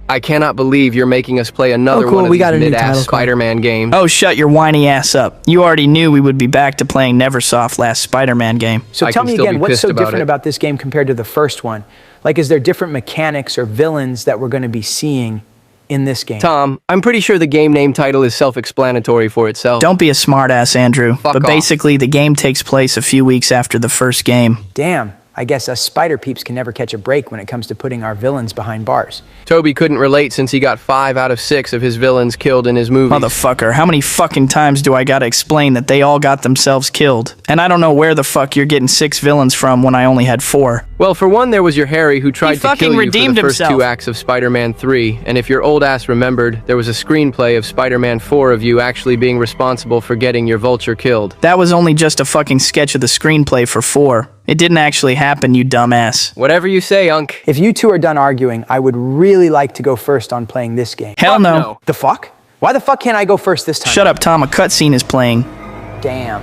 I cannot believe you're making us play another cool. one of We these got a new mid-ass title card. Spider-Man games. Oh, shut your whiny ass up. You already knew we would be back to playing Neversoft last Spider-Man game. So I tell can me still again, be what's pissed so about different it. about this game compared to the first one? Like, is there different mechanics or villains that we're going to be seeing in this game? Tom, I'm pretty sure the game name title is self-explanatory for itself. Don't be a smartass, Andrew. Fuck but off. basically, the game takes place a few weeks after the first game. Damn, I guess us spider peeps can never catch a break when it comes to putting our villains behind bars. Toby couldn't relate since he got 5 out of 6 of his villains killed in his movies. Motherfucker, how many fucking times do I gotta explain that they all got themselves killed? And I don't know where the fuck you're getting 6 villains from when I only had 4. Well, for one, there was your Harry who tried to fucking kill you for redeemed the first himself. 2 acts of Spider-Man 3, and if your old ass remembered, there was a screenplay of Spider-Man 4 of you actually being responsible for getting your vulture killed. That was only just a fucking sketch of the screenplay for 4. It didn't actually happen, you dumbass. Whatever you say, Unc. If you two are done arguing, I would really like to go first on playing this game. Hell Fuck no. no. The fuck? Why the fuck can't I go first this time? Shut up, Tom. A cutscene is playing. Damn.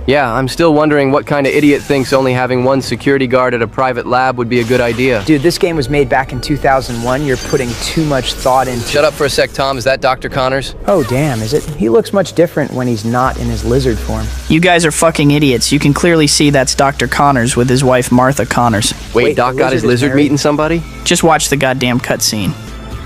Yeah, I'm still wondering what kind of idiot thinks only having one security guard at a private lab would be a good idea. Dude, this game was made back in 2001. You're putting too much thought into... Shut up for a sec, Tom. Is that Dr. Connors? Oh, damn, is it? He looks much different when he's not in his lizard form. You guys are fucking idiots. You can clearly see that's Dr. Connors with his wife Martha Connors. Wait, Doc the got his lizard is lizard married? meeting somebody? Just watch the goddamn cutscene.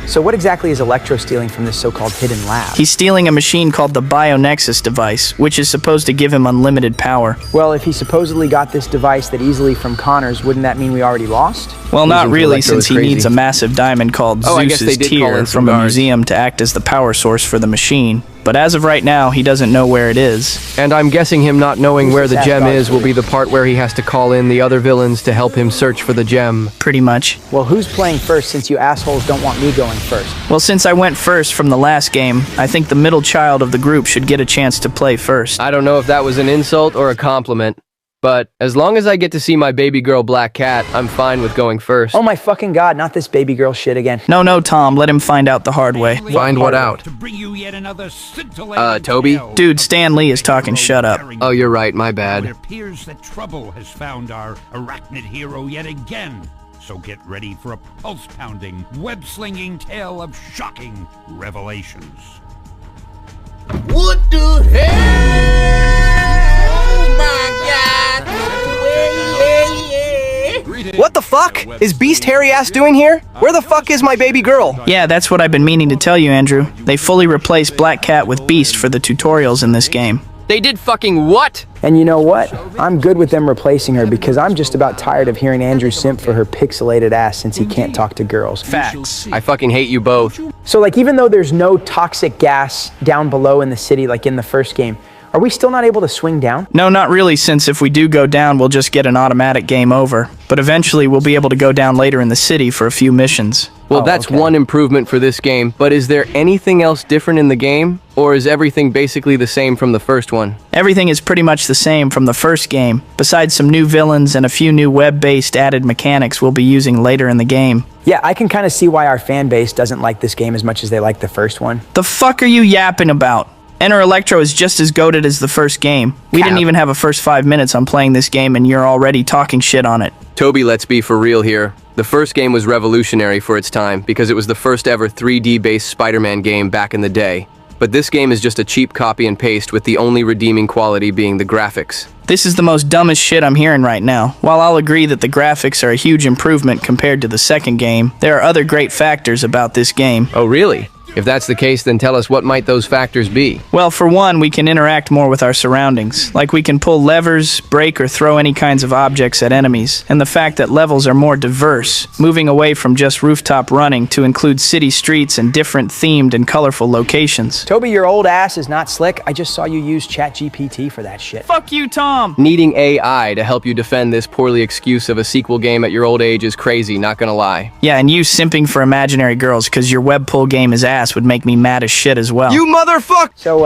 So what exactly is Electro stealing from this so-called hidden lab? He's stealing a machine called the BioNexus device, which is supposed to give him unlimited power. Well, if he supposedly got this device that easily from Connors, wouldn't that mean we already lost? Well, not Losing to really, Electro since is he crazy. needs a massive diamond called Oh, I guess Zeus's they did call Tear in some from a guards. museum to act as the power source for the machine. But as of right now, he doesn't know where it is. And I'm guessing him not knowing where the that gem guy is will be the part where he has to call in the other villains to help him search for the gem. Pretty much. Well, who's playing first since you assholes don't want me going first? Well, since I went first from the last game, I think the middle child of the group should get a chance to play first. I don't know if that was an insult or a compliment, but as long as I get to see my baby girl Black Cat, I'm fine with going first. Oh my fucking god, not this baby girl shit again. No, Tom, let him find out the hard way. Find what out? To bring you yet another scintillating Toby? tale Dude, Stan Lee is talking, shut up. Oh, you're right, my It bad. appears that trouble has found our arachnid hero yet again. So get ready for a pulse-pounding, web-slinging tale of shocking revelations. What the hell? Oh my god! Yeah. What the fuck? Is Beast Hairy Ass doing here? Where the fuck is my baby girl? Yeah, that's what I've been meaning to tell you, Andrew. They fully replaced Black Cat with Beast for the tutorials in this game. They did fucking what? And you know what? I'm good with them replacing her because I'm just about tired of hearing Andrew simp for her pixelated ass since he can't talk to girls. Facts. I fucking hate you both. So like even though there's no toxic gas down below in the city like in the first game, are we still not able to swing down? No, not really, since if we do go down, we'll just get an automatic game over. But eventually, we'll be able to go down later in the city for a few missions. Well, Oh, that's okay. one improvement for this game, but is there anything else different in the game? Or is everything basically the same from the first one? Everything is pretty much the same from the first game, besides some new villains and a few new web-based added mechanics we'll be using later in the game. Yeah, I can kind of see why our fan base doesn't like this game as much as they like the first one. The fuck are you yapping about? Enter Electro is just as goated as the first game. We didn't even have a first 5 minutes on playing this game and you're already talking shit on it. Toby, let's be for real here. The first game was revolutionary for its time because it was the first ever 3D-based Spider-Man game back in the day. But this game is just a cheap copy and paste with the only redeeming quality being the graphics. This is the most dumbest shit I'm hearing right now. While I'll agree that the graphics are a huge improvement compared to the second game, there are other great factors about this game. Oh, really? If that's the case, then tell us what might those factors be? Well, for one, we can interact more with our surroundings. Like we can pull levers, break, or throw any kinds of objects at enemies. And the fact that levels are more diverse, moving away from just rooftop running to include city streets and different themed and colorful locations. Toby, your old ass is not slick. I just saw you use ChatGPT for that shit. Fuck you, Tom! Needing AI to help you defend this poorly excuse of a sequel game at your old age is crazy, not gonna lie. Yeah, and you simping for imaginary girls because your web pull game is ass ass would make me mad as shit as well. You motherfucker! So,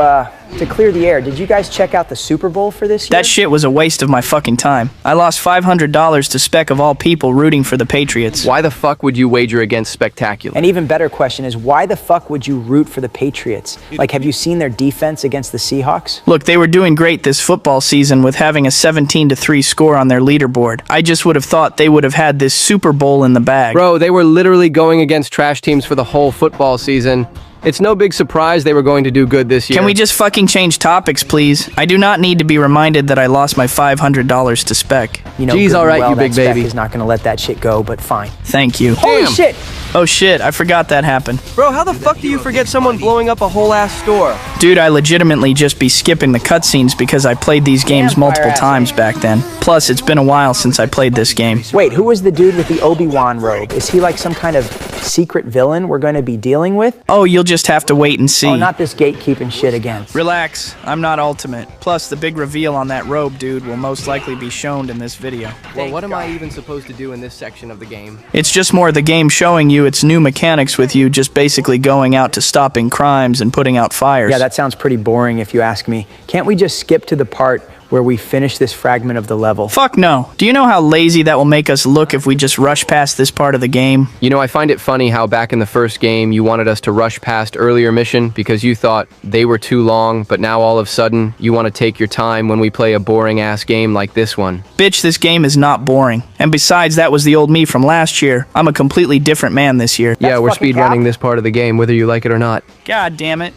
to clear the air, did you guys check out the Super Bowl for this year? That shit was a waste of my fucking time. I lost $500 to Spec of all people rooting for the Patriots. Why the fuck would you wager against Spectacular? An even better question is, why the fuck would you root for the Patriots? Like, have you seen their defense against the Seahawks? Look, they were doing great this football season with having a 17-3 score on their leaderboard. I just would have thought they would have had this Super Bowl in the bag. Bro, they were literally going against trash teams for the whole football season. It's no big surprise they were going to do good this year. Can we just fucking change topics, please? I do not need to be reminded that I lost my $500 to Spec. You know, Geez, good all and right, well, you big that Spec baby. is not going to let that shit go, but fine. Thank you. Holy Damn. shit! Oh shit, I forgot that happened. Bro, how the fuck do you forget someone blowing up a whole ass store? Dude, I legitimately just be skipping the cutscenes because I played these games Damn, multiple fire ass. times back then. Plus, it's been a while since I played this game. Wait, who was the dude with the Obi-Wan robe? Is he like some kind of secret villain we're going to be dealing with? Oh, you'll just have to wait and see. Oh, not this gatekeeping shit again. Relax, I'm not ultimate. Plus, the big reveal on that robe, dude, will most likely be shown in this video. Well, what am I even supposed to do in this section of the game? It's just more the game showing you its new mechanics with you just basically going out to stopping crimes and putting out fires. Yeah, that sounds pretty boring if you ask me. Can't we just skip to the part where we finish this fragment of the level? Fuck no. Do you know how lazy that will make us look if we just rush past this part of the game? You know, I find it funny how back in the first game you wanted us to rush past earlier mission because you thought they were too long, but now all of a sudden you want to take your time when we play a boring ass game like this one. Bitch, this game is not boring. And besides, that was the old me from last year. I'm a completely different man this year. Yeah, we're fucking speedrunning cap. this part of the game whether you like it or not. God damn it.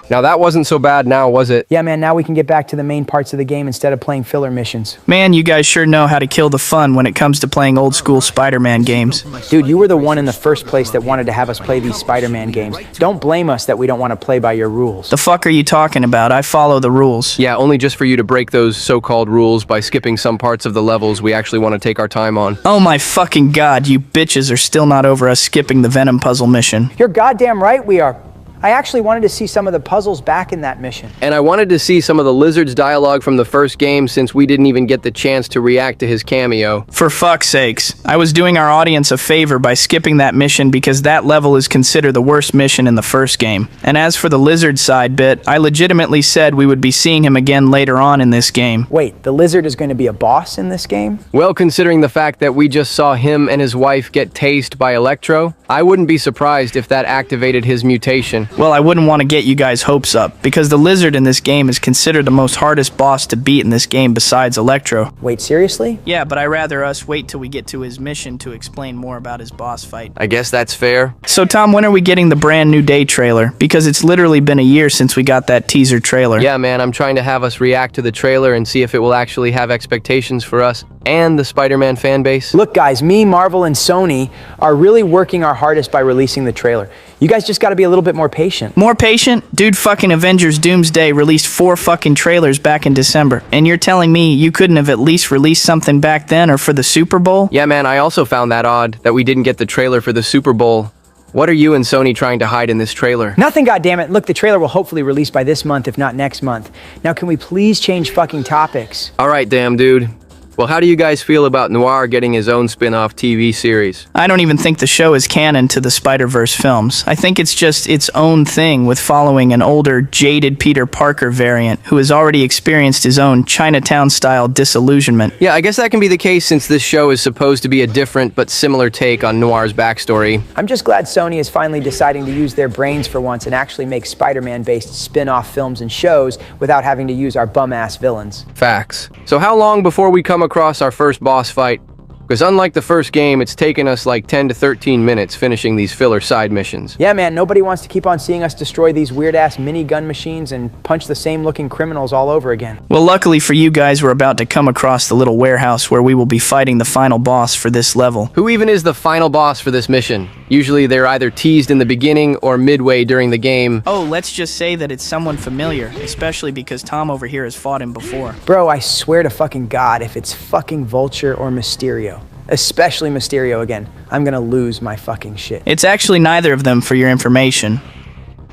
Now that wasn't so bad now, was it? Yeah, man, now we can get back to the main parts of the game instead of playing filler missions. Man, you guys sure know how to kill the fun when it comes to playing old school Spider-Man games. Dude, you were the one in the first place that wanted to have us play these Spider-Man games. Don't blame us that we don't want to play by your rules. The fuck are you talking about? I follow the rules. Yeah, only just for you to break those so-called rules by skipping some parts of the levels we actually want to take our time on. Oh my fucking god, you bitches are still not over us skipping the Venom puzzle mission. You're goddamn right we are. I actually wanted to see some of the puzzles back in that mission. And I wanted to see some of the lizard's dialogue from the first game since we didn't even get the chance to react to his cameo. For fuck's sakes, I was doing our audience a favor by skipping that mission because that level is considered the worst mission in the first game. And as for the lizard side bit, I legitimately said we would be seeing him again later on in this game. Wait, the lizard is going to be a boss in this game? Well, considering the fact that we just saw him and his wife get tased by Electro, I wouldn't be surprised if that activated his mutation. Well, I wouldn't want to get you guys' hopes up, because the lizard in this game is considered the most hardest boss to beat in this game besides Electro. Wait, seriously? Yeah, but I'd rather us wait till we get to his mission to explain more about his boss fight. I guess that's fair. So Tom, when are we getting the brand new day trailer? Because it's literally been a year since we got that teaser trailer. Yeah, man, I'm trying to have us react to the trailer and see if it will actually have expectations for us and the Spider-Man fan base. Look guys, me, Marvel, and Sony are really working our hardest by releasing the trailer. You guys just gotta be a little bit more patient. More patient? Dude, fucking Avengers Doomsday released 4 fucking trailers back in December. And you're telling me you couldn't have at least released something back then or for the Super Bowl? Yeah, man, I also found that odd that we didn't get the trailer for the Super Bowl. What are you and Sony trying to hide in this trailer? Nothing, goddammit. Look, the trailer will hopefully release by this month, if not next month. Now, can we please change fucking topics? Alright, damn dude. Well, how do you guys feel about Noir getting his own spin-off TV series? I don't even think the show is canon to the Spider-Verse films. I think it's just its own thing with following an older, jaded Peter Parker variant who has already experienced his own Chinatown-style disillusionment. Yeah, I guess that can be the case since this show is supposed to be a different but similar take on Noir's backstory. I'm just glad Sony is finally deciding to use their brains for once and actually make Spider-Man-based spin-off films and shows without having to use our bum-ass villains. Facts. So how long before we come across our first boss fight? Because unlike the first game, it's taken us like 10 to 13 minutes finishing these filler side missions. Yeah, man, nobody wants to keep on seeing us destroy these weird-ass minigun machines and punch the same-looking criminals all over again. Well, luckily for you guys, we're about to come across the little warehouse where we will be fighting the final boss for this level. Who even is the final boss for this mission? Usually they're either teased in the beginning or midway during the game. Oh, let's just say that it's someone familiar, especially because Tom over here has fought him before. Bro, I swear to fucking God, if it's fucking Vulture or Mysterio, especially Mysterio again, I'm gonna lose my fucking shit. It's actually neither of them for your information.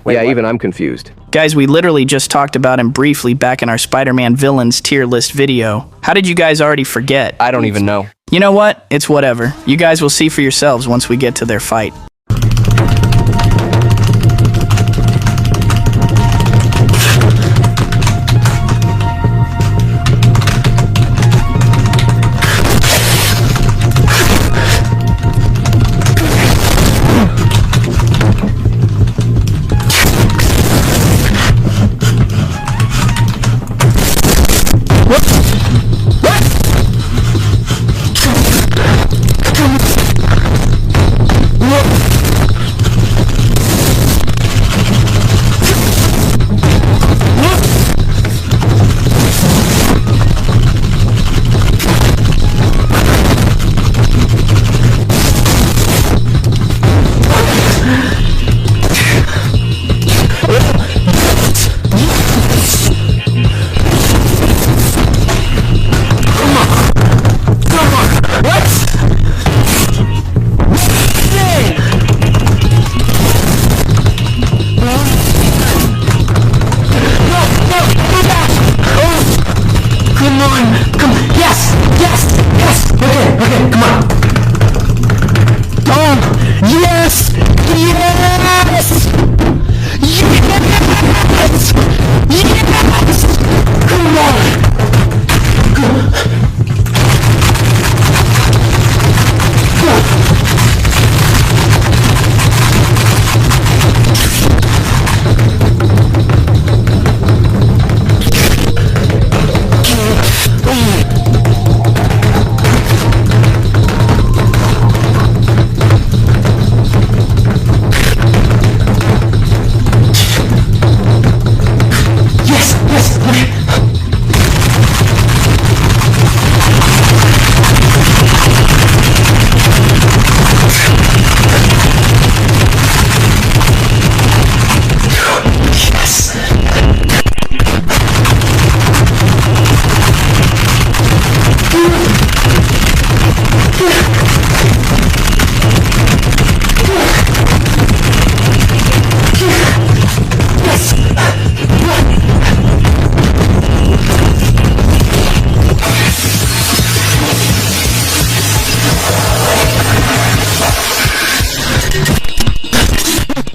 Wait, yeah, what? even I'm confused. Guys, we literally just talked about him briefly back in our Spider-Man villains tier list video. How did you guys already forget? I don't even know. You know what? It's whatever. You guys will see for yourselves once we get to their fight.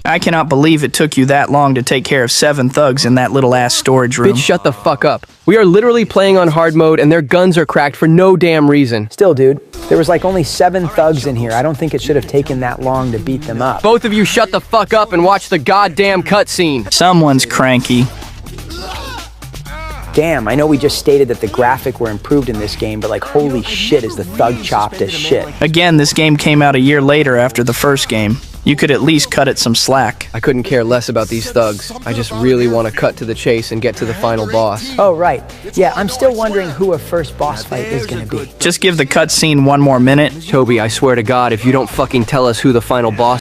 I cannot believe it took you that long to take care of 7 thugs in that little ass storage room. Bitch, shut the fuck up. We are literally playing on hard mode and their guns are cracked for no damn reason. Still, dude, there was like only 7 thugs in here. I don't think it should have taken that long to beat them up. Both of you shut the fuck up and watch the goddamn cutscene. Someone's cranky. Damn, I know we just stated that the graphic were improved in this game, but like holy shit is the thug chopped as shit. Again, this game came out a year later after the first game. You could at least cut it some slack. I couldn't care less about these thugs. I just really want to cut to the chase and get to the final boss. Oh, right. Yeah, I'm still wondering who a first boss fight is gonna be. Just give the cutscene 1 more minute. Toby, I swear to God, if you don't fucking tell us who the final boss...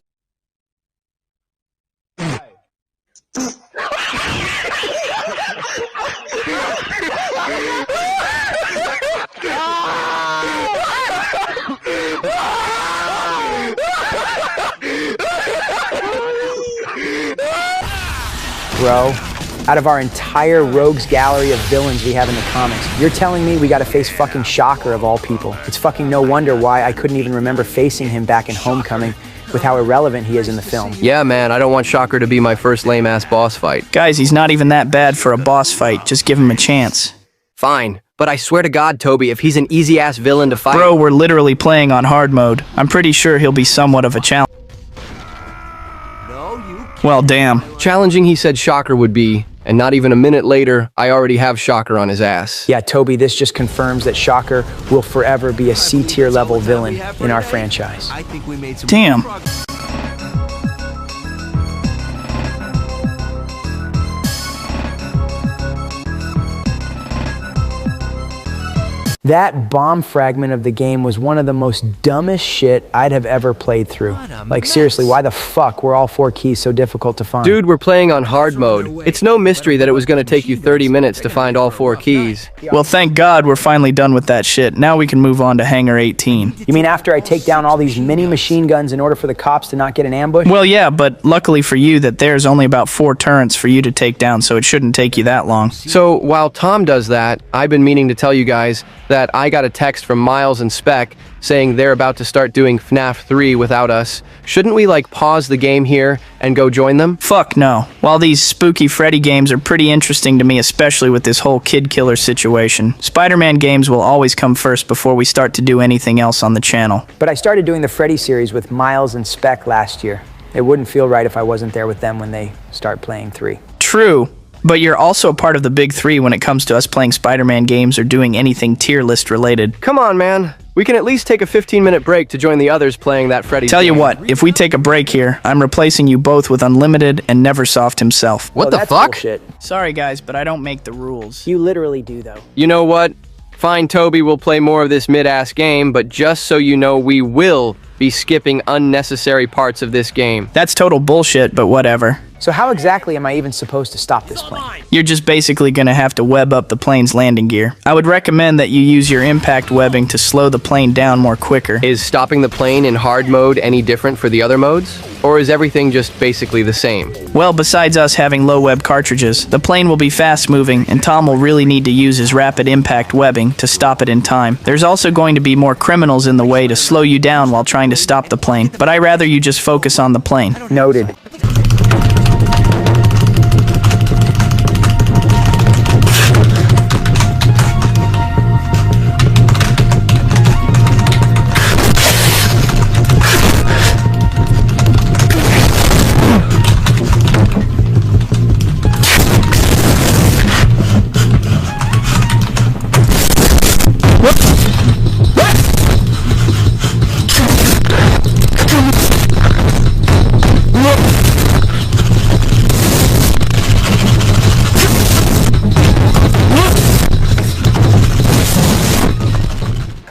Bro, out of our entire rogues gallery of villains we have in the comics, you're telling me we gotta face fucking Shocker of all people. It's fucking no wonder why I couldn't even remember facing him back in Homecoming with how irrelevant he is in the film. Yeah, man, I don't want Shocker to be my first lame-ass boss fight. Guys, he's not even that bad for a boss fight. Just give him a chance. Fine, but I swear to God, Toby, if he's an easy-ass villain to fight... Bro, we're literally playing on hard mode. I'm pretty sure he'll be somewhat of a challenge. Well, damn. Challenging he said Shocker would be, and not even a minute later, I already have Shocker on his ass. Yeah, Toby, this just confirms that Shocker will forever be a C-tier level villain in our franchise. Damn. That bomb fragment of the game was one of the most dumbest shit I'd have ever played through. Like seriously, why the fuck were all 4 keys so difficult to find? Dude, we're playing on hard mode. It's no mystery that it was going to take you 30 minutes to find all 4 keys. Well, thank God we're finally done with that shit. Now we can move on to Hangar 18. You mean after I take down all these mini machine guns in order for the cops to not get an ambush? Well, yeah, but luckily for you that there's only about 4 turrets for you to take down, so it shouldn't take you that long. So, while Tom does that, I've been meaning to tell you guys that I got a text from Miles and Spec saying they're about to start doing FNAF 3 without us. Shouldn't we, like, pause the game here and go join them? Fuck no. While these spooky Freddy games are pretty interesting to me, especially with this whole kid killer situation, Spider-Man games will always come first before we start to do anything else on the channel. But I started doing the Freddy series with Miles and Spec last year. It wouldn't feel right if I wasn't there with them when they start playing 3. True. But you're also a part of the big 3 when it comes to us playing Spider-Man games or doing anything tier list related. Come on, man. We can at least take a 15-minute break to join the others playing that Freddy's Tell you game. what, if we take a break here, I'm replacing you both with Unlimited and Neversoft himself. What the that's fuck? Bullshit. Sorry guys, but I don't make the rules. You literally do, though. You know what? Fine, Toby will play more of this mid-ass game, but just so you know, we will be skipping unnecessary parts of this game. That's total bullshit, but whatever. So how exactly am I even supposed to stop this plane? You're just basically gonna have to web up the plane's landing gear. I would recommend that you use your impact webbing to slow the plane down more quicker. Is stopping the plane in hard mode any different for the other modes? Or is everything just basically the same? Well, besides us having low web cartridges, the plane will be fast moving and Tom will really need to use his rapid impact webbing to stop it in time. There's also going to be more criminals in the way to slow you down while trying to stop the plane, but I'd rather you just focus on the plane. Noted.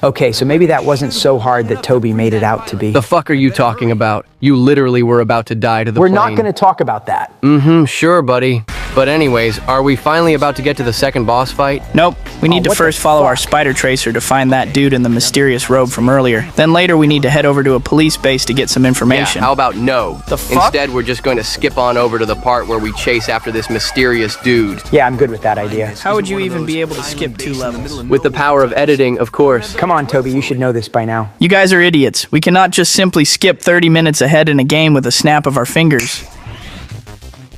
Okay, so maybe that wasn't so hard that Toby made it out to be. The fuck are you talking about? You literally were about to die to the We're plane. not going to talk about that. Sure, buddy. But anyways, are we finally about to get to the second boss fight? Nope. We need to what the first follow fuck? our spider tracer to find that dude in the mysterious robe from earlier. Then later we need to head over to a police base to get some Yeah, information. how about no? The fuck? Instead, we're just going to skip on over to the part where we chase after this mysterious dude. Yeah, I'm good with that idea. How would you even be able to skip 2 levels? With the power of editing, of course. Come on, Toby, you should know this by now. You guys are idiots. We cannot just simply skip 30 minutes ahead in a game with a snap of our fingers.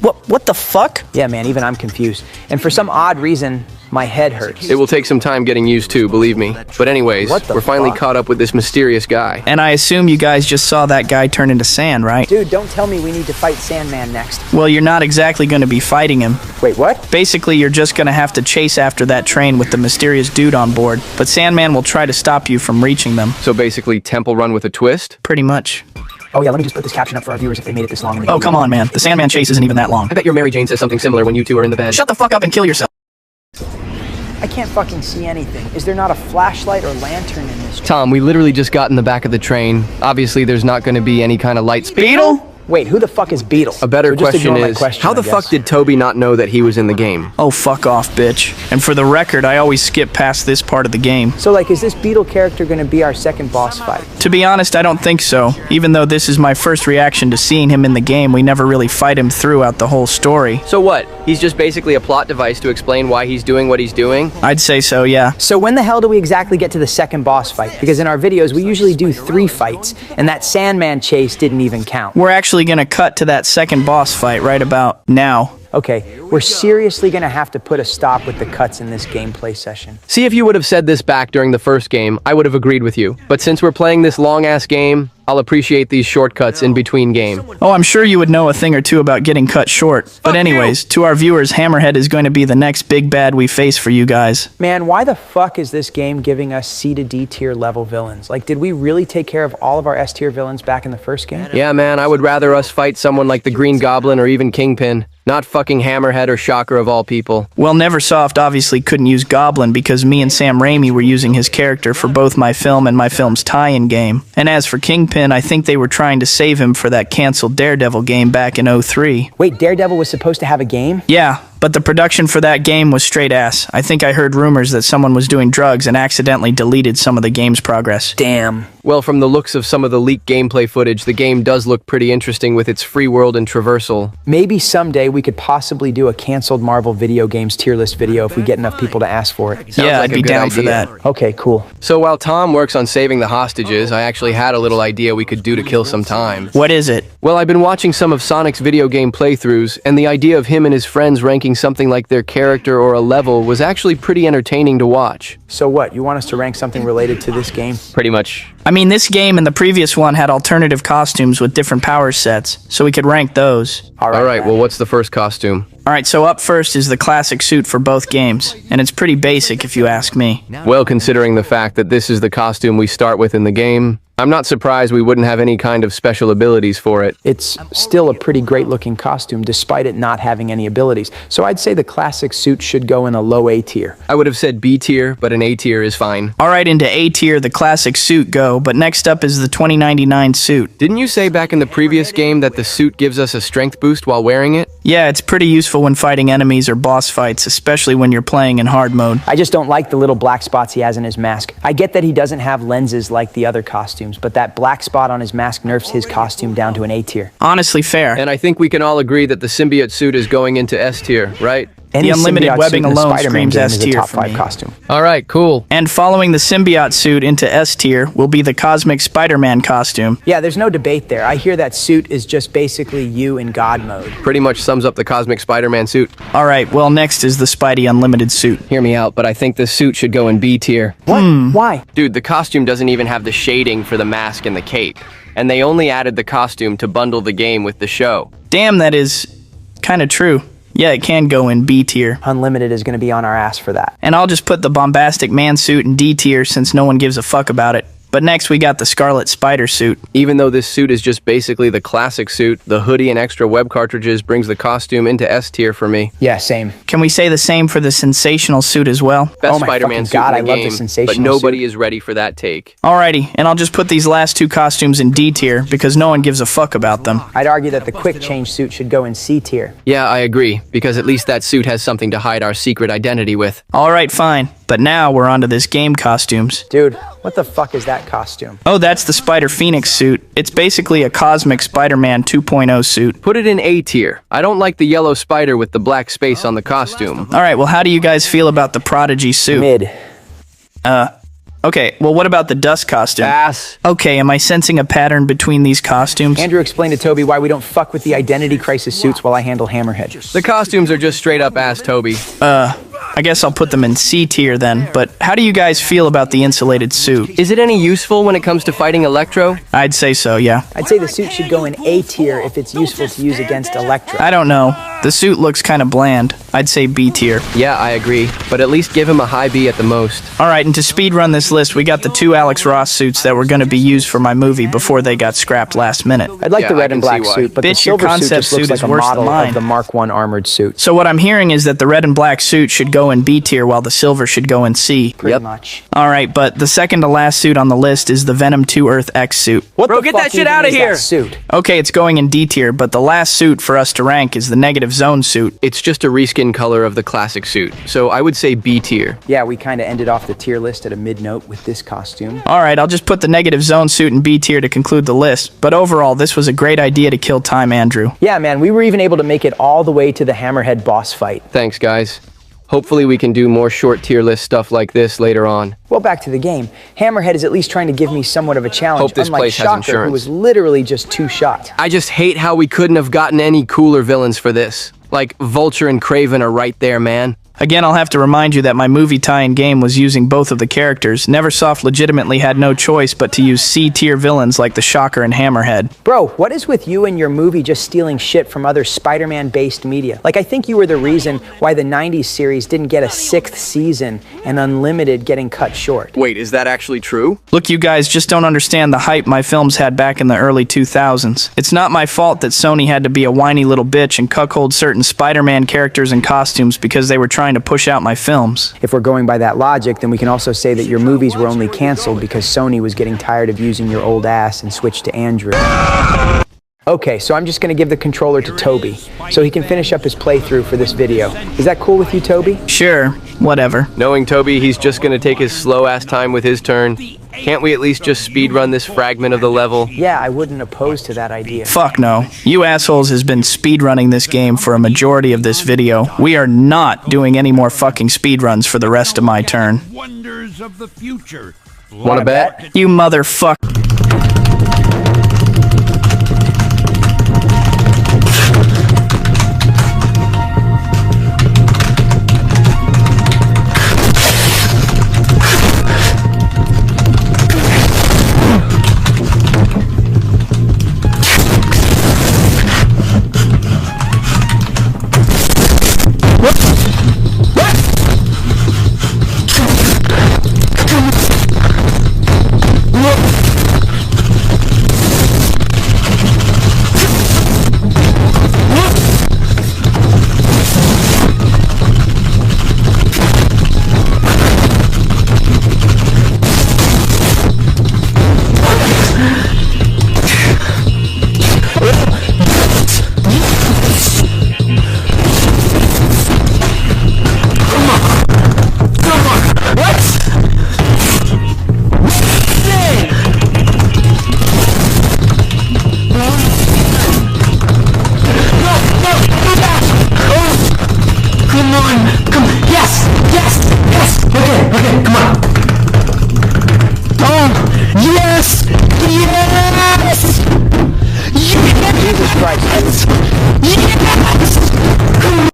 What the fuck? Yeah, man, even I'm confused. And for some odd reason, my head hurts. It will take some time getting used to, believe me. But anyways, What the we're finally fuck? caught up with this mysterious guy. And I assume you guys just saw that guy turn into sand, right? Dude, don't tell me we need to fight Sandman next. Well, you're not exactly going to be fighting him. Wait, what? Basically, you're just going to have to chase after that train with the mysterious dude on board. But Sandman will try to stop you from reaching them. So basically, Temple Run with a twist? Pretty much. Oh yeah, let me just put this caption up for our viewers if they made it this long. In the Oh, video. come on, man. The Sandman chase isn't even that long. I bet your Mary Jane says something similar when you two are in the bed. Shut the fuck up and kill yourself. I can't fucking see anything. Is there not a flashlight or lantern in this? Tom, we literally just got in the back of the train. Obviously, there's not going to be any kind of light. Beetle? Wait, who the fuck is Beetle? A better So just question ignore my is, question, how I the guess. fuck did Toby not know that he was in the game? Oh, fuck off, bitch. And for the record, I always skip past this part of the game. So like, is this Beetle character gonna be our second boss fight? To be honest, I don't think so. Even though this is my first reaction to seeing him in the game, we never really fight him throughout the whole story. So what? He's just basically a plot device to explain why he's doing what he's doing? I'd say so, yeah. So when the hell do we exactly get to the second boss fight? Because in our videos, we usually do 3 fights, and that Sandman chase didn't even count. We're actually gonna cut to that second boss fight right about now. Okay, we're seriously gonna have to put a stop with the cuts in this gameplay session. See, if you would have said this back during the first game, I would have agreed with you. But since we're playing this long-ass game, I'll appreciate these shortcuts in between game. Oh, I'm sure you would know a thing or two about getting cut short. But anyways, to our viewers, Hammerhead is going to be the next big bad we face for you guys. Man, why the fuck is this game giving us C to D tier level villains? Like, did we really take care of all of our S tier villains back in the first game? Yeah, man, I would rather us fight someone like the Green Goblin or even Kingpin, not fucking Hammerhead or Shocker of all people. Well, Neversoft obviously couldn't use Goblin because me and Sam Raimi were using his character for both my film and my film's tie-in game. And as for Kingpin, I think they were trying to save him for that canceled Daredevil game back in '03. Wait, Daredevil was supposed to have a game? Yeah, but the production for that game was straight ass. I think I heard rumors that someone was doing drugs and accidentally deleted some of the game's progress. Damn. Well, from the looks of some of the leaked gameplay footage, the game does look pretty interesting with its free world and traversal. Maybe someday we could possibly do a canceled Marvel video games tier list video if we get enough people to ask for it. Sounds Yeah, like I'd a be good down for idea. that. Okay, cool. So while Tom works on saving the hostages, I actually had a little idea we could do to kill some time. What is it? Well, I've been watching some of Sonic's video game playthroughs, and the idea of him and his friends ranking something like their character or a level was actually pretty entertaining to watch. So what, you want us to rank something related to this game? Pretty much. I mean, this game and the previous one had alternative costumes with different power sets, so we could rank those. Alright, well, what's the first costume? Alright, so up first is the classic suit for both games, and it's pretty basic if you ask me. Well, considering the fact that this is the costume we start with in the game, I'm not surprised we wouldn't have any kind of special abilities for it. It's still a pretty great looking costume despite it not having any abilities. So I'd say the classic suit should go in a low A tier. I would have said B tier, but an A tier is fine. Alright, into A tier, the classic suit go, but next up is the 2099 suit. Didn't you say back in the previous game that the suit gives us a strength boost while wearing it? Yeah, it's pretty useful when fighting enemies or boss fights, especially when you're playing in hard mode. I just don't like the little black spots he has in his mask. I get that he doesn't have lenses like the other costumes, but that black spot on his mask nerfs his costume down to an A tier. Honestly fair. And I think we can all agree that the symbiote suit is going into S tier, right? Any unlimited symbiote webbing suit in the alone Spider-Man screams game S is a tier top for 5 me. costume. Alright, cool. And following the symbiote suit into S tier will be the cosmic Spider-Man costume. Yeah, there's no debate there. I hear that suit is just basically you in God mode. Pretty much sums up the cosmic Spider-Man suit. Alright, well next is the Spidey Unlimited suit. Hear me out, but I think this suit should go in B tier. What? Why? Dude, the costume doesn't even have the shading for the mask and the cape. And they only added the costume to bundle the game with the show. Damn, that is kinda true. Yeah, it can go in B tier. Unlimited is going to be on our ass for that. And I'll just put the bombastic man suit in D tier since no one gives a fuck about it. But next we got the Scarlet Spider suit. Even though this suit is just basically the classic suit, the hoodie and extra web cartridges brings the costume into S tier for me. Yeah, same. Can we say the same for the Sensational suit as well? Best Oh my Spider-Man fucking suit God, in the I love the game, sensational but nobody suit. is ready for that take. Alrighty, and I'll just put these last two costumes in D tier because no one gives a fuck about them. I'd argue that the quick change suit should go in C tier. Yeah, I agree, because at least that suit has something to hide our secret identity with. Alright, fine. But now we're onto this game costumes. Dude, what the fuck is that costume? Oh, that's the Spider Phoenix suit. It's basically a cosmic Spider-Man 2.0 suit. Put it in A tier. I don't like the yellow spider with the black space on the costume. Alright, well how do you guys feel about the Prodigy suit? Mid. Okay, well what about the dust costume? Ass. Okay, am I sensing a pattern between these costumes? Andrew explained to Toby why we don't fuck with the identity crisis suits while I handle Hammerhead. The costumes are just straight up ass, Toby. I guess I'll put them in C tier then, but how do you guys feel about the insulated suit? Is it any useful when it comes to fighting Electro? I'd say so, yeah. I'd say the suit should go in A tier if it's useful to use against Electro. I don't know. The suit looks kind of bland. I'd say B tier. Yeah, I agree, but at least give him a high B at the most. Alright, and to speedrun this list, we got the 2 Alex Ross suits that were going to be used for my movie before they got scrapped last minute. I'd like Yeah, the I red and can see black why. suit, but the Bitch, your silver suit concept just looks suit like is a worse than model mine. of the Mark I armored suit. So what I'm hearing is that the red and black suit should go in B tier while the silver should go in C. Pretty much. Alright, but the second to last suit on the list is the Venom 2 Earth X suit. What Bro, the get fuck that shit even outta is that here. suit? Okay, it's going in D tier, but the last suit for us to rank is the Negative Zone suit. It's just a reskin color of the classic suit, so I would say B tier. Yeah, we kind of ended off the tier list at a mid-note with this costume. Alright, I'll just put the Negative Zone suit in B tier to conclude the list, but overall, this was a great idea to kill time, Andrew. Yeah, man, we were even able to make it all the way to the Hammerhead boss fight. Thanks, guys. Hopefully we can do more short tier list stuff like this later on. Well, back to the game. Hammerhead is at least trying to give me somewhat of a challenge, Hope this unlike place has Shocker, insurance. who was literally just 2 shots. I just hate how we couldn't have gotten any cooler villains for this. Like, Vulture and Kraven are right there, man. Again, I'll have to remind you that my movie tie-in game was using both of the characters. Neversoft legitimately had no choice but to use C-tier villains like the Shocker and Hammerhead. Bro, what is with you and your movie just stealing shit from other Spider-Man-based media? Like, I think you were the reason why the 90s series didn't get a 6th season and Unlimited getting cut short. Wait, is that actually true? Look, you guys just don't understand the hype my films had back in the early 2000s. It's not my fault that Sony had to be a whiny little bitch and cuckold certain Spider-Man characters and costumes because they were trying to push out my films. If we're going by that logic, then we can also say that your movies were only canceled because Sony was getting tired of using your old ass and switched to Andrew. Okay, so I'm just going to give the controller to Toby, so he can finish up his playthrough for this video. Is that cool with you, Toby? Sure, whatever. Knowing Toby, he's just gonna take his slow-ass time with his turn. Can't we at least just speedrun this fragment of the level? Yeah, I wouldn't oppose to that idea. Fuck no. You assholes has been speedrunning this game for a majority of this video. We are not doing any more fucking speedruns for the rest of my turn. Wonders of the future. Wanna bet? You motherfucker.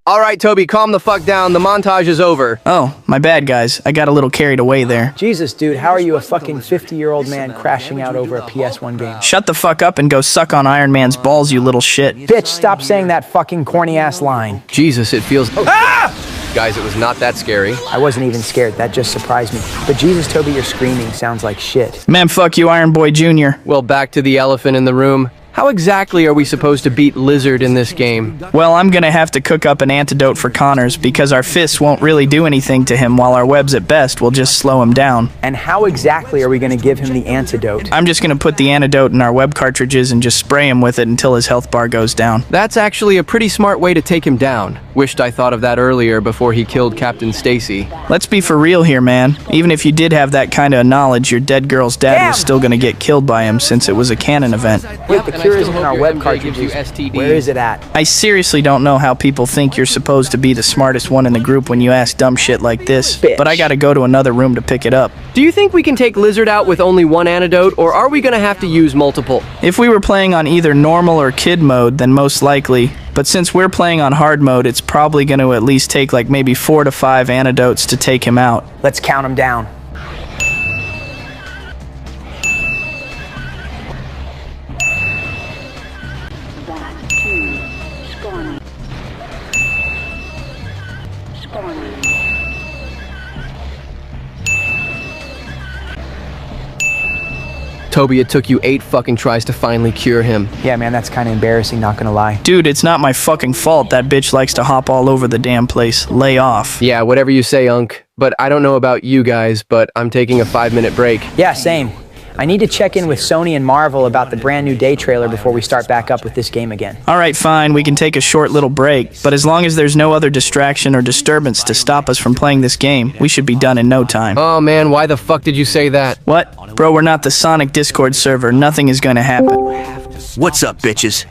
Alright, Toby, calm the fuck down. The montage is over. Oh, my bad, guys. I got a little carried away there. Jesus, dude, how are you a fucking 50-year-old man crashing out over a PS1 game? Shut the fuck up and go suck on Iron Man's balls, you little shit. Bitch, stop saying that fucking corny-ass line. Jesus, it feels... Guys, it was not that scary. I wasn't even scared, that just surprised me. But Jesus, Toby, your screaming sounds like shit. Man, fuck you, Iron Boy Jr. Well, back to the elephant in the room. How exactly are we supposed to beat Lizard in this game? Well, I'm gonna have to cook up an antidote for Connors because our fists won't really do anything to him while our webs at best will just slow him down. And how exactly are we going to give him the antidote? I'm just gonna put the antidote in our web cartridges and just spray him with it until his health bar goes down. That's actually a pretty smart way to take him down. Wished I thought of that earlier before he killed Captain Stacy. Let's be for real here, man. Even if you did have that kind of knowledge, your dead girl's dad was still gonna get killed by him since it was a canon event. Wait, the cure isn't in our web cartridges. Where is it at? I seriously don't know how people think you're supposed to be the smartest one in the group when you ask dumb shit like this, Bitch. but I gotta go to another room to pick it up. Do you think we can take Lizard out with only one antidote, or are we gonna have to use multiple? If we were playing on either normal or kid mode, then most likely. But since we're playing on hard mode, it's probably going to at least take like maybe 4 to 5 antidotes to take him out. Let's count them down. Toby, it took you 8 fucking tries to finally cure him. Yeah, man, that's kind of embarrassing, not gonna lie. Dude, it's not my fucking fault that bitch likes to hop all over the damn place. Lay off. Yeah, whatever you say, Unc. But I don't know about you guys, but I'm taking a 5-minute break. Yeah, same. I need to check in with Sony and Marvel about the brand new day trailer before we start back up with this game again. Alright, fine, we can take a short little break, but as long as there's no other distraction or disturbance to stop us from playing this game, we should be done in no time. Oh man, why the fuck did you say that? What? Bro, we're not the Sonic Discord server, nothing is gonna happen. What's up, bitches?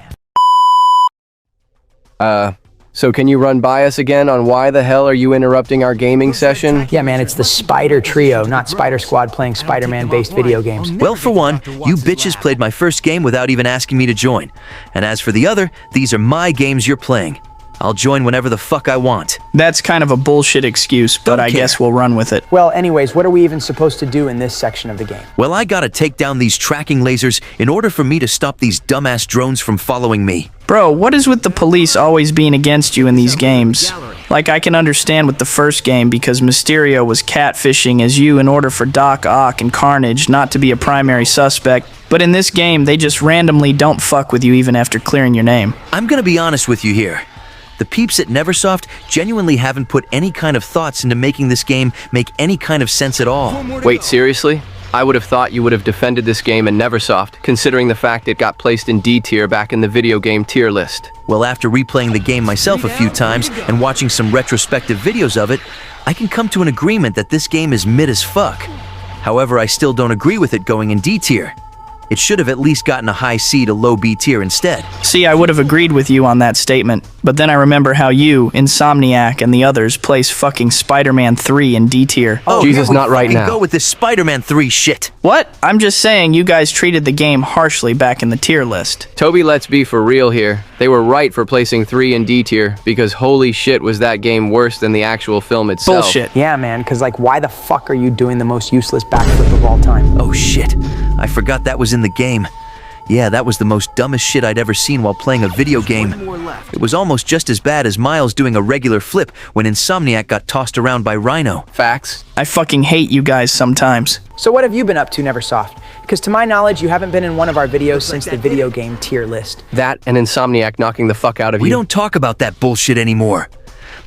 So can you run by us again on why the hell are you interrupting our gaming session? Yeah, man, it's the Spider Trio, not Spider Squad playing Spider-Man-based video games. Well, for one, you bitches played my first game without even asking me to join. And as for the other, these are my games you're playing. I'll join whenever the fuck I want. That's kind of a bullshit excuse, but I guess we'll run with it. Well, anyways, what are we even supposed to do in this section of the game? Well, I gotta take down these tracking lasers in order for me to stop these dumbass drones from following me. Bro, what is with the police always being against you in these games? Like, I can understand with the first game because Mysterio was catfishing as you in order for Doc Ock and Carnage not to be a primary suspect, but in this game, they just randomly don't fuck with you even after clearing your name. I'm gonna be honest with you here. The peeps at Neversoft genuinely haven't put any kind of thoughts into making this game make any kind of sense at all. Wait, seriously? I would have thought you would have defended this game in Neversoft, considering the fact it got placed in D tier back in the video game tier list. Well, after replaying the game myself a few times and watching some retrospective videos of it, I can come to an agreement that this game is mid as fuck. However, I still don't agree with it going in D tier. It should have at least gotten a high C to low B tier instead. See, I would have agreed with you on that statement, but then I remember how you, Insomniac, and the others place fucking Spider-Man 3 in D tier. Oh, Jesus, not right fucking now. Go with this Spider-Man 3 shit. What? I'm just saying you guys treated the game harshly back in the tier list. Toby, let's be for real here. They were right for placing 3 in D tier, because holy shit was that game worse than the actual film itself. Bullshit. Yeah, man, because like, why the fuck are you doing the most useless backflip of all time? Oh shit, I forgot that was in the game. Yeah, that was the most dumbest shit I'd ever seen while playing a video game. It was almost just as bad as Miles doing a regular flip when Insomniac got tossed around by Rhino. Facts. I fucking hate you guys sometimes. So what have you been up to, Neversoft? Because to my knowledge, you haven't been in one of our videos since the video game tier list. That and Insomniac knocking the fuck out of you. We don't talk about that bullshit anymore.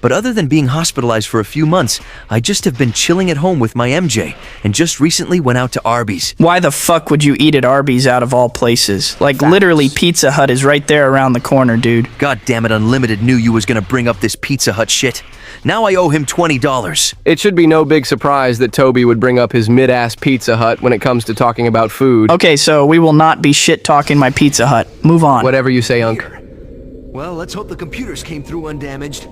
But other than being hospitalized for a few months, I just have been chilling at home with my MJ, and just recently went out to Arby's. Why the fuck would you eat at Arby's out of all places? Like, literally, Pizza Hut is right there around the corner, dude. God damn it, Unlimited knew you was gonna bring up this Pizza Hut shit. Now I owe him $20. It should be no big surprise that Toby would bring up his mid-ass Pizza Hut when it comes to talking about food. Okay, so we will not be shit-talking my Pizza Hut. Move on. Whatever you say, Unc. Well, let's hope the computers came through undamaged.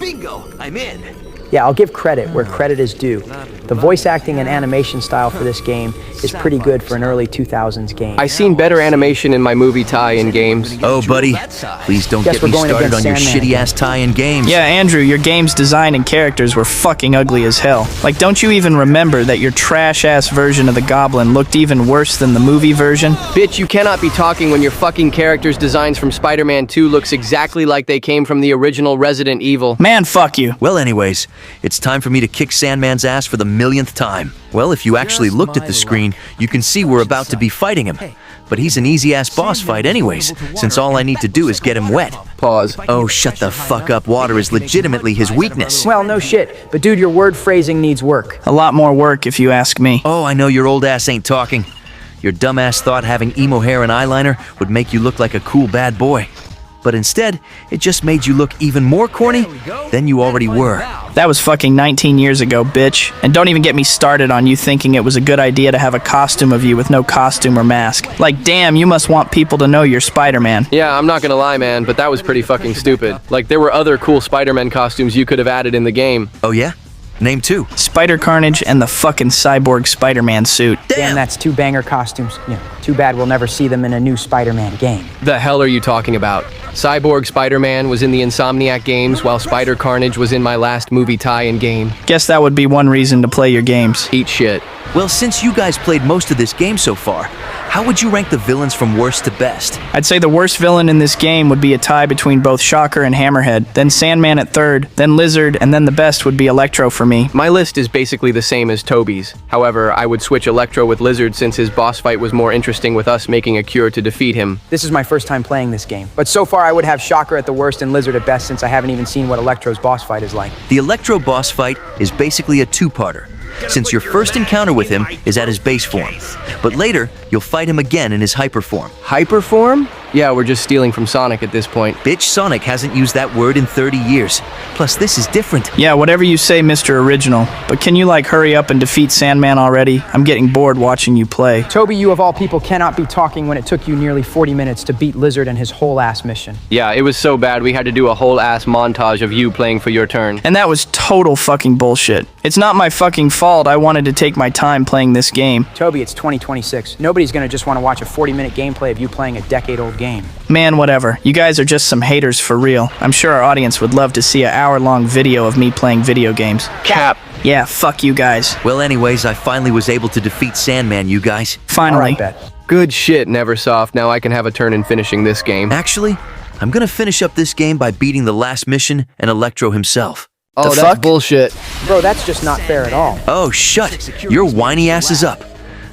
Bingo! I'm in! Yeah, I'll give credit where credit is due. The voice acting and animation style for this game is pretty good for an early 2000s game. I seen better animation in my movie tie-in games. Oh, buddy, please don't Guess get we're me going started on against your Sandman shitty-ass tie-in games. Yeah, Andrew, your game's design and characters were fucking ugly as hell. Like, don't you even remember that your trash-ass version of the Goblin looked even worse than the movie version? Bitch, you cannot be talking when your fucking character's designs from Spider-Man 2 looks exactly like they came from the original Resident Evil. Man, fuck you. Well, anyways, it's time for me to kick Sandman's ass for the millionth time. Well, if you actually looked at the screen, you can see we're about to be fighting him. But he's an easy-ass boss fight anyways, since all I need to do is get him wet. Pause. Oh, shut the fuck up. Water is legitimately his weakness. Well, no shit, but dude, your word phrasing needs work. A lot more work, if you ask me. Oh, I know your old ass ain't talking. Your dumbass thought having emo hair and eyeliner would make you look like a cool bad boy. But instead, it just made you look even more corny than you already were. That was fucking 19 years ago, bitch. And don't even get me started on you thinking it was a good idea to have a costume of you with no costume or mask. Like, damn, you must want people to know you're Spider-Man. Yeah, I'm not gonna lie, man, but that was pretty fucking stupid. Like, there were other cool Spider-Man costumes you could have added in the game. Oh yeah? Name 2. Spider Carnage and the fucking cyborg Spider-Man suit. Damn, that's 2 banger costumes. Yeah, too bad we'll never see them in a new Spider-Man game. The hell are you talking about? Cyborg Spider-Man was in the Insomniac games, while Spider Carnage was in my last movie tie-in game. Guess that would be one reason to play your games. Eat shit. Well, since you guys played most of this game so far, how would you rank the villains from worst to best? I'd say the worst villain in this game would be a tie between both Shocker and Hammerhead, then Sandman at 3rd, then Lizard, and then the best would be Electro for me. My list is basically the same as Toby's. However, I would switch Electro with Lizard since his boss fight was more interesting with us making a cure to defeat him. This is my first time playing this game, but so far I would have Shocker at the worst and Lizard at best since I haven't even seen what Electro's boss fight is like. The Electro boss fight is basically a 2-parter, since your first encounter with him is at his base form, but later you'll fight him again in his hyper form. Hyper form? Yeah, we're just stealing from Sonic at this point. Bitch, Sonic hasn't used that word in 30 years. Plus, this is different. Yeah, whatever you say, Mr. Original. But can you, like, hurry up and defeat Sandman already? I'm getting bored watching you play. Toby, you of all people cannot be talking when it took you nearly 40 minutes to beat Lizard and his whole ass mission. Yeah, it was so bad we had to do a whole ass montage of you playing for your turn. And that was total fucking bullshit. It's not my fucking fault I wanted to take my time playing this game. Toby, it's 2026. Nobody's gonna just want to watch a 40-minute gameplay of you playing a decade-old game. Man, whatever. You guys are just some haters for real. I'm sure our audience would love to see an hour-long video of me playing video games. Cap. Yeah, fuck you guys. Well, anyways, I finally was able to defeat Sandman, you guys. Finally. All right, bet. Good shit, Neversoft. Now I can have a turn in finishing this game. Actually, I'm gonna finish up this game by beating the last mission and Electro himself. Oh, The that's fuck? bullshit. Bro, that's just not fair at all. Oh, shut your whiny asses up.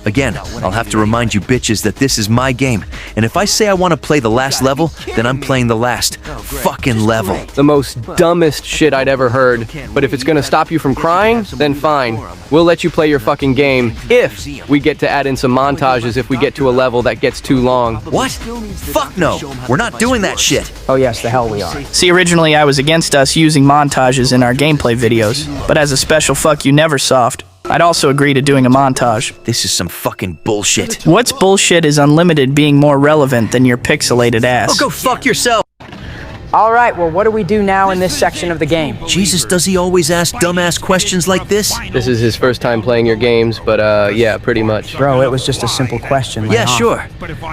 Again, I'll have to remind you bitches that this is my game, and if I say I want to play the last level, then I'm playing the last fucking level. The most dumbest shit I'd ever heard. But if it's gonna stop you from crying, then fine. We'll let you play your fucking game if we get to add in some montages if we get to a level that gets too long. What? Fuck no. We're not doing that shit. Oh yes, the hell we are. See, originally I was against us using montages in our gameplay videos, but as a special fuck you Neversoft, I'd also agree to doing a montage. This is some fucking bullshit. What's bullshit is Unlimited being more relevant than your pixelated ass. Oh, go fuck yourself. All right, well, what do we do now in this section of the game? Jesus, does he always ask dumbass questions like this? This is his first time playing your games, but yeah, pretty much. Bro, it was just a simple question. Yeah, sure.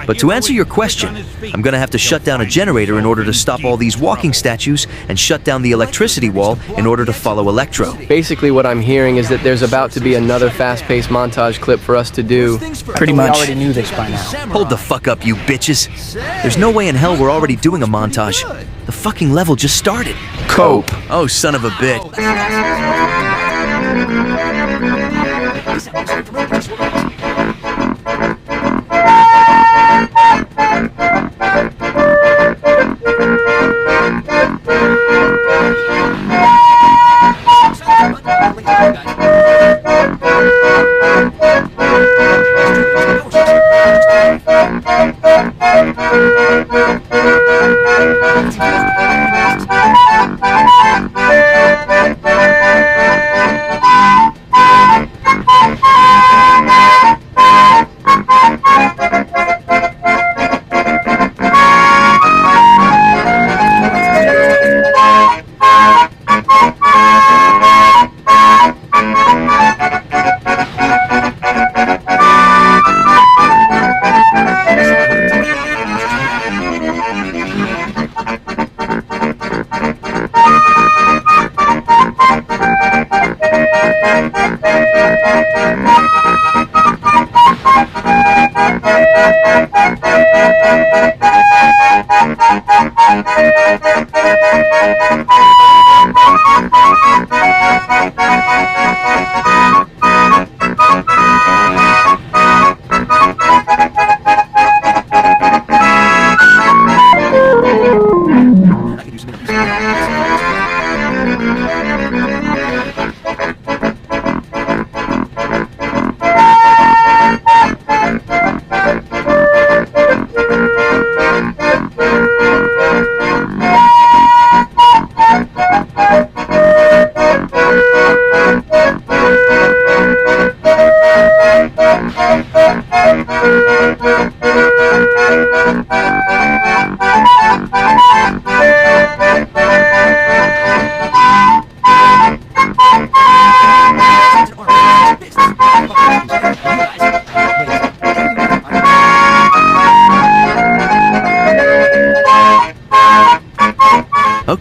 But to answer your question, I'm gonna have to shut down a generator in order to stop all these walking statues and shut down the electricity wall in order to follow Electro. Basically what I'm hearing is that there's about to be another fast-paced montage clip for us to do. Pretty We much. already knew this by now. Hold the fuck up, you bitches. There's no way in hell we're already doing a montage. The fucking level just started. Cope. Oh, son of a bitch.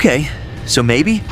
Okay, so maybe,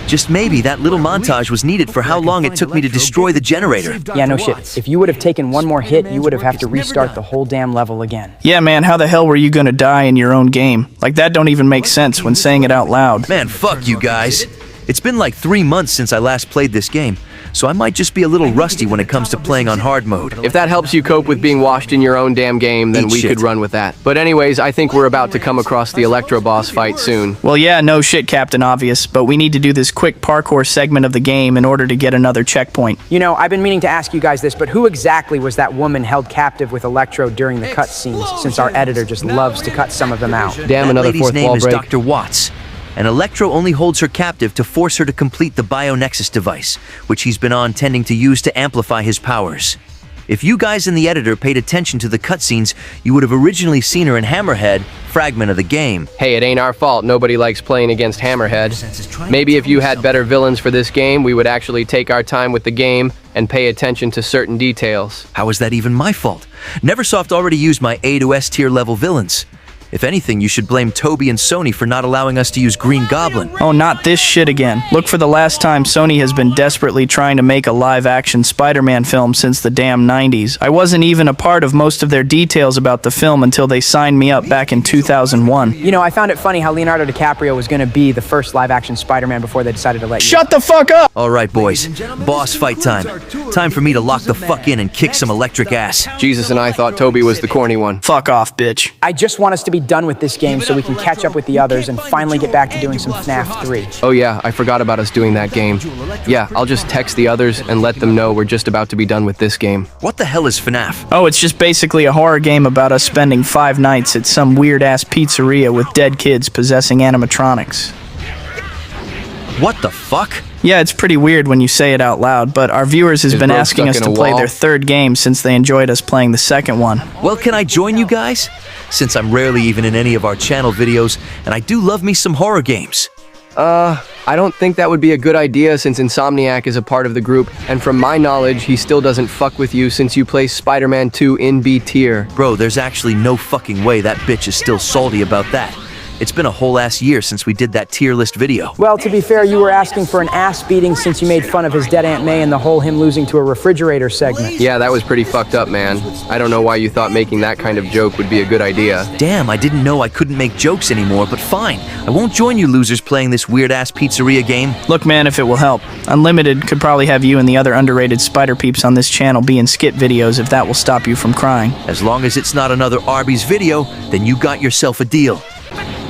just maybe, that little montage was needed for how long it took me to destroy the generator. Yeah, no shit. If you would have taken one more hit, you would have had to restart the whole damn level again. Yeah, man, how the hell were you gonna die in your own game? Like, that don't even make sense when saying it out loud. Man, fuck you guys. It's been like 3 months since I last played this game, so I might just be a little rusty when it comes to playing on hard mode. If that helps you cope with being washed in your own damn game, then we could run with that. But anyways, I think we're about to come across the Electro boss fight soon. Well, yeah, no shit, Captain Obvious, but we need to do this quick parkour segment of the game in order to get another checkpoint. You know, I've been meaning to ask you guys this, but who exactly was that woman held captive with Electro during the cutscenes, since our editor just loves to cut some of them out? Damn, another lady's fourth name wall is break. Dr. Watts, and Electro only holds her captive to force her to complete the Bionexus device, which he's been on tending to use to amplify his powers. If you guys in the editor paid attention to the cutscenes, you would have originally seen her in Hammerhead, fragment of the game. Hey, it ain't our fault nobody likes playing against Hammerhead. Maybe if you had better villains for this game, we would actually take our time with the game and pay attention to certain details. How is that even my fault? Neversoft already used my A to S tier level villains. If anything, you should blame Toby and Sony for not allowing us to use Green Goblin. Oh, not this shit again. Look for the last time Sony has been desperately trying to make a live-action Spider-Man film since the damn 90s. I wasn't even a part of most of their details about the film until they signed me up back in 2001. You know, I found it funny how Leonardo DiCaprio was going to be the first live-action Spider-Man before they decided to let you. Shut the fuck up! All right, boys. Boss fight time. Time for me to lock the fuck in and kick some electric ass. Jesus and I thought Toby was the corny one. Fuck off, bitch. I just want us to be done with this game so we can catch up with the others and finally get back to doing some FNAF 3. Oh yeah, I forgot about us doing that game. Yeah, I'll just text the others and let them know we're just about to be done with this game. What the hell is FNAF? Oh, it's just basically a horror game about us spending 5 nights at some weird-ass pizzeria with dead kids possessing animatronics. What the fuck? Yeah, it's pretty weird when you say it out loud, but our viewers has been bro asking us stuck to in a play wall? their third game since they enjoyed us playing the second one. Well, can I join you guys? Since I'm rarely even in any of our channel videos, and I do love me some horror games. I don't think that would be a good idea since Insomniac is a part of the group, and from my knowledge, he still doesn't fuck with you since you play Spider-Man 2 in B tier. Bro, there's actually no fucking way that bitch is still salty about that. It's been a whole ass year since we did that tier list video. Well, to be fair, you were asking for an ass beating since you made fun of his dead Aunt May and the whole him losing to a refrigerator segment. Yeah, that was pretty fucked up, man. I don't know why you thought making that kind of joke would be a good idea. Damn, I didn't know I couldn't make jokes anymore, but fine. I won't join you losers playing this weird-ass pizzeria game. Look, man, if it will help, Unlimited could probably have you and the other underrated spider peeps on this channel be in skit videos if that will stop you from crying. As long as it's not another Arby's video, then you got yourself a deal.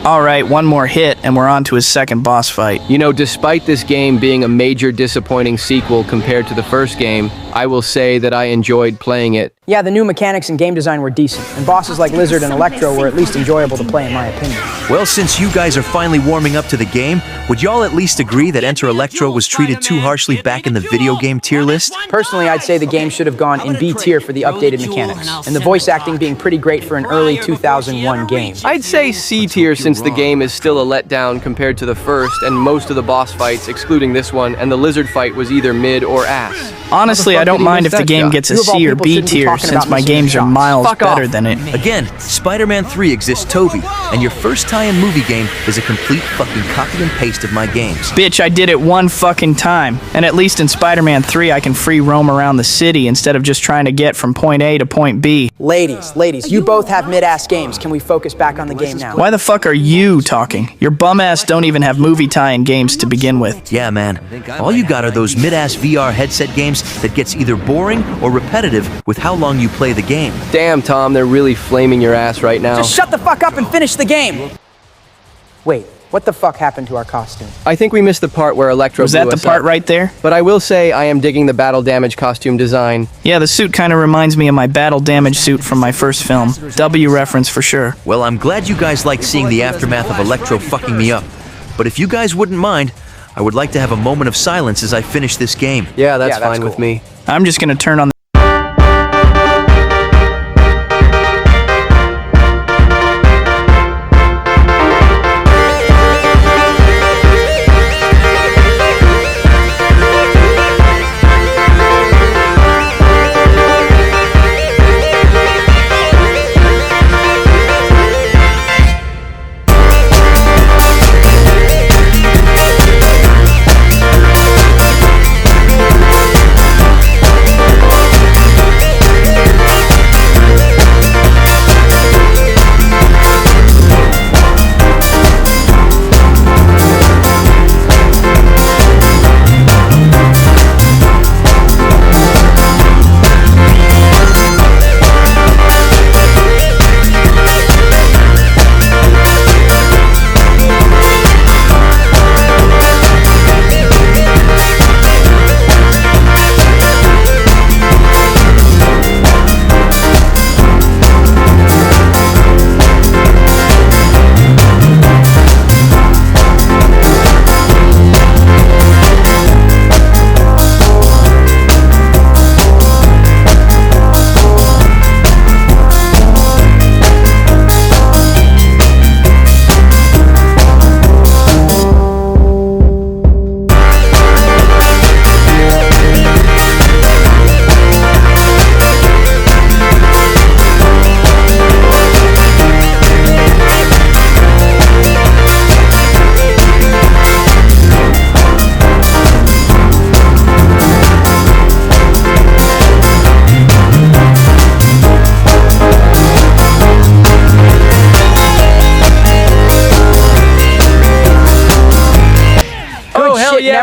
Alright, one more hit and we're on to his second boss fight. You know, despite this game being a major disappointing sequel compared to the first game, I will say that I enjoyed playing it. Yeah, the new mechanics and game design were decent, and bosses like Lizard and Electro were at least enjoyable to play in my opinion. Well, since you guys are finally warming up to the game, would y'all at least agree that Enter Electro was treated too harshly back in the video game tier list? Personally, I'd say the game should have gone in B tier for the updated mechanics, and the voice acting being pretty great for an early 2001 game. I'd say C tier since the game is still a letdown compared to the first, and most of the boss fights, excluding this one, and the Lizard fight was either mid or ass. Honestly, I don't mind if the game gets a C or B tier since my games are miles better than it. Again, Spider-Man 3 exists Toby, and your first tie-in movie game is a complete fucking copy and paste of my games. Bitch, I did it one fucking time. And at least in Spider-Man 3, I can free roam around the city instead of just trying to get from point A to point B. Ladies, you both have mid-ass games. Can we focus back on the game now? Why the fuck are you talking? Your bum-ass don't even have movie tie-in games to begin with. Yeah, man. All you got are those mid-ass VR headset games that gets either boring or repetitive with how long you play the game. Damn, Tom, they're really flaming your ass right now. Just shut the fuck up and finish the game! Wait, what the fuck happened to our costume? I think we missed the part where Electro Was that blew the us part up. right there? But I will say I am digging the battle damage costume design. Yeah, the suit kind of reminds me of my battle damage suit from my first film. W reference for sure. Well, I'm glad you guys like seeing the aftermath of Electro fucking me up. But if you guys wouldn't mind, I would like to have a moment of silence as I finish this game. Yeah, that's fine cool. with me. I'm just gonna turn on the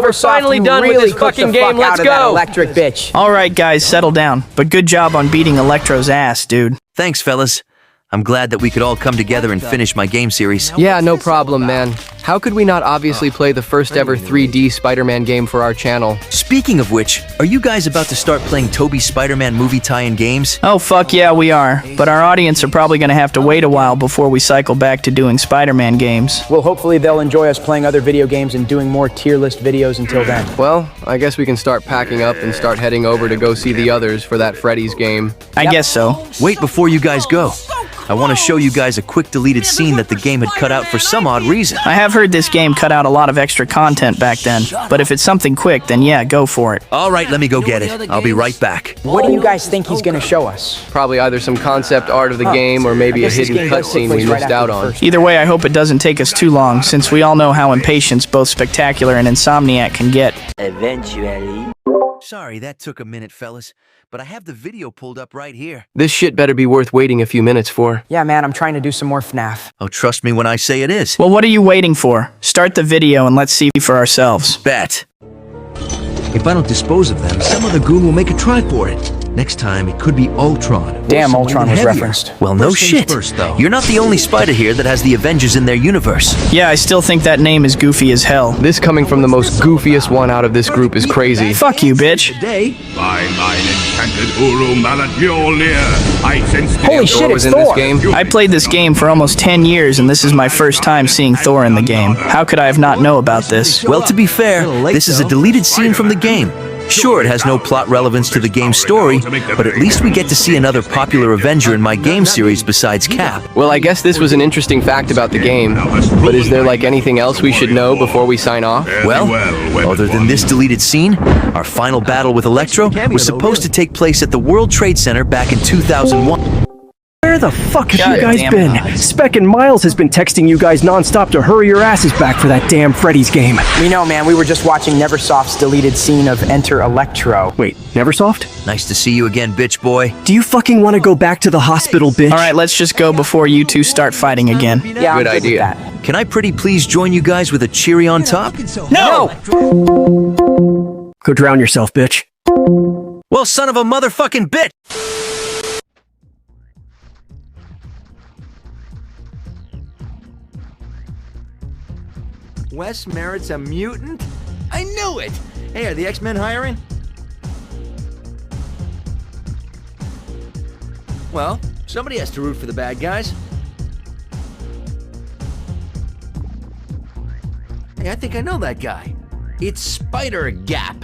we're Neversoft, finally you done with really this cooked the fucking game. fuck out Let's of that go. electric bitch. All right, guys, settle down. But good job on beating Electro's ass, dude. Thanks, fellas. I'm glad that we could all come together and finish my game series. Yeah, no problem, man. How could we not obviously play the first ever 3D Spider-Man game for our channel? Speaking of which, are you guys about to start playing Tobey's Spider-Man movie tie-in games? Oh, fuck yeah, we are. But our audience are probably gonna have to wait a while before we cycle back to doing Spider-Man games. Well, hopefully they'll enjoy us playing other video games and doing more tier list videos until then. Well, I guess we can start packing up and start heading over to go see the others for that Freddy's game. I guess so. Wait before you guys go. I want to show you guys a quick deleted scene that the game had cut out for some odd reason. I have heard this game cut out a lot of extra content back then, but if it's something quick, then yeah, go for it. All right, let me go get it. I'll be right back. What do you guys think he's gonna show us? Probably either some concept art of the game or maybe a hidden cutscene we missed out on. Either way, I hope it doesn't take us too long, since we all know how impatient both Spectacular and Insomniac can get. Eventually. Sorry, that took a minute, fellas, but I have the video pulled up right here. This shit better be worth waiting a few minutes for. Yeah, man, I'm trying to do some more FNAF. Oh, trust me when I say it is. Well, what are you waiting for? Start the video and let's see for ourselves. Bet. If I don't dispose of them, some other goon will make a try for it. Next time, it could be Ultron. Damn, Or Ultron someone was heavier. referenced. Well, no First things shit. first, though. You're not the only spider here that has the Avengers in their universe. Yeah, I still think that name is goofy as hell. This coming from the most goofiest one out of this group is crazy. Fuck you, bitch. Today, By mine enchanted Uru Mallet Mjolnir, I sense the Holy shit, was it's in this Thor! game. I played this game for almost 10 years, and this is my first time seeing Thor in the game. How could I have not know about this? Well, to be fair, this is a deleted scene from the game. Sure, it has no plot relevance to the game's story, but at least we get to see another popular Avenger in my game series besides Cap. Well, I guess this was an interesting fact about the game, but is there like anything else we should know before we sign off? Well, other than this deleted scene, our final battle with Electro was supposed to take place at the World Trade Center back in 2001. Where the fuck have God you guys damn been? it. Spec and Miles has been texting you guys nonstop to hurry your asses back for that damn Freddy's game. We know, man, we were just watching Neversoft's deleted scene of Enter Electro. Wait, Neversoft? Nice to see you again, bitch boy. Do you fucking want to go back to the hospital, bitch? Alright, let's just go before you two start fighting again. Yeah, I'm Good with idea. that. Can I pretty please join you guys with a cherry on top? No! Go drown yourself, bitch. Well, son of a motherfucking bitch! Wes Merritt's a mutant? I knew it! Hey, are the X-Men hiring? Well, somebody has to root for the bad guys. Hey, I think I know that guy. It's Spider Gap.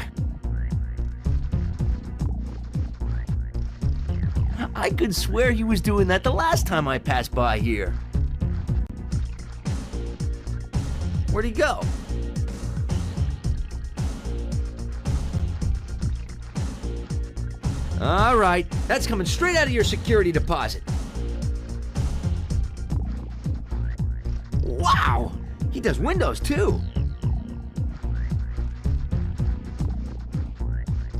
I could swear he was doing that the last time I passed by here. Where'd he go? All right, that's coming straight out of your security deposit. Wow, he does windows too.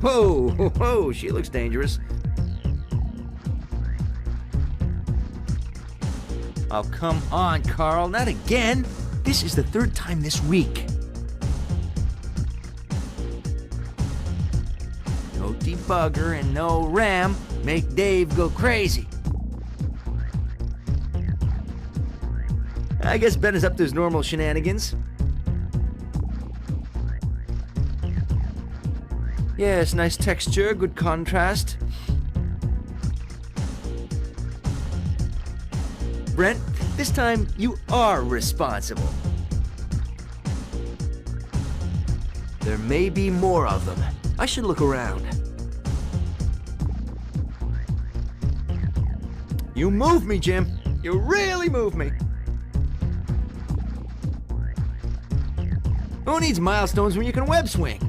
Whoa, whoa, whoa, she looks dangerous. Oh, come on, Carl, not again. This is the third time this week. No debugger and no RAM make Dave go crazy. I guess Ben is up to his normal shenanigans. Yes, nice texture, good contrast. Brent, this time you are responsible. There may be more of them. I should look around. You move me, Jim. You really move me. Who needs milestones when you can web swing?